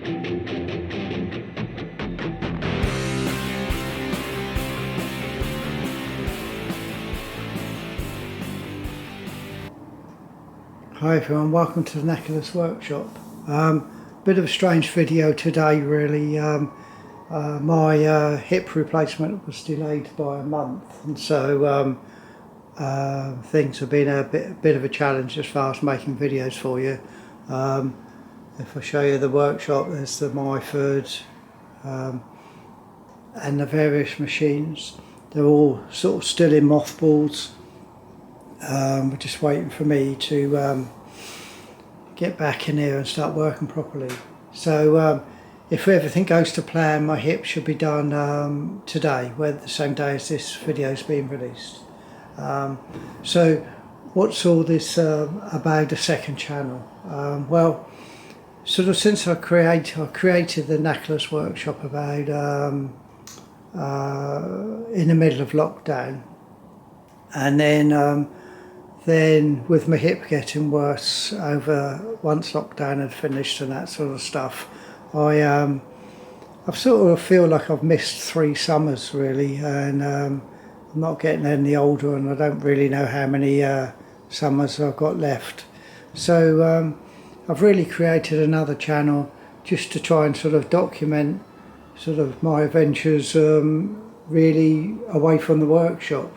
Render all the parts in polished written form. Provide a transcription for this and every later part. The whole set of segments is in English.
Hi everyone, welcome to the Knacklers workshop. Bit of a strange video today really. My hip replacement was delayed by a month, and so things have been a bit of a challenge as far as making videos for you. If I show you the workshop, there's the 𝐒𝐄𝐄𝐋 and the various machines. They're all sort of still in mothballs. We're just waiting for me to get back in here and start working properly. So if everything goes to plan, my hip should be done today, the same day as this video is being released. So what's all this about the second channel? Well, sort of since I created the Knacklers workshop about in the middle of lockdown, and then with my hip getting worse once lockdown had finished and that sort of stuff, I sort of feel like I've missed 3 summers really, and I'm not getting any older, and I don't really know how many summers I've got left. So I've really created another channel just to try and sort of document sort of my adventures really away from the workshop.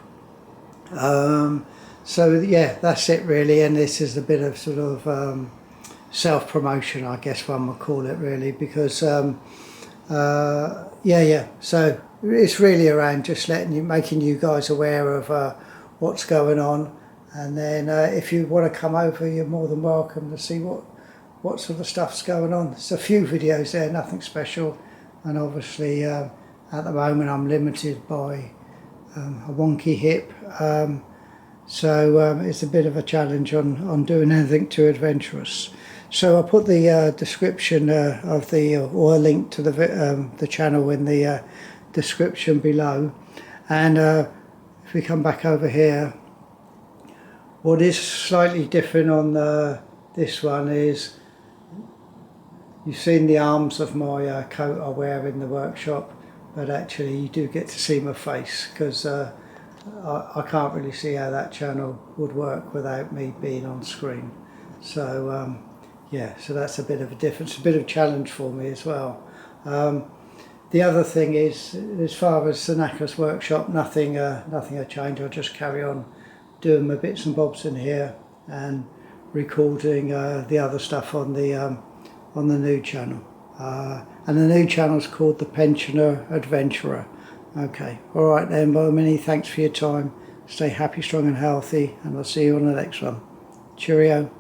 So yeah, that's it really, and this is a bit of sort of self-promotion, I guess one would call it really, because so it's really around just making you guys aware of what's going on, and then if you want to come over, you're more than welcome to see what sort of stuff's going on. There's a few videos there, nothing special, and obviously at the moment I'm limited by a wonky hip. So it's a bit of a challenge on doing anything too adventurous. So I'll put the description of or a link to the channel in the description below. And if we come back over here, what is slightly different on this one is you've seen the arms of my coat I wear in the workshop, but actually you do get to see my face, because I can't really see how that channel would work without me being on screen. So yeah, so that's a bit of a difference, a bit of a challenge for me as well. The other thing is, as far as the Knacklers workshop, nothing will change. I'll just carry on doing my bits and bobs in here and recording the other stuff on the new channel. And the new channel is called the Pensioner Adventurer. Okay, alright then, well, many thanks for your time. Stay happy, strong and healthy, and I'll see you on the next one. Cheerio.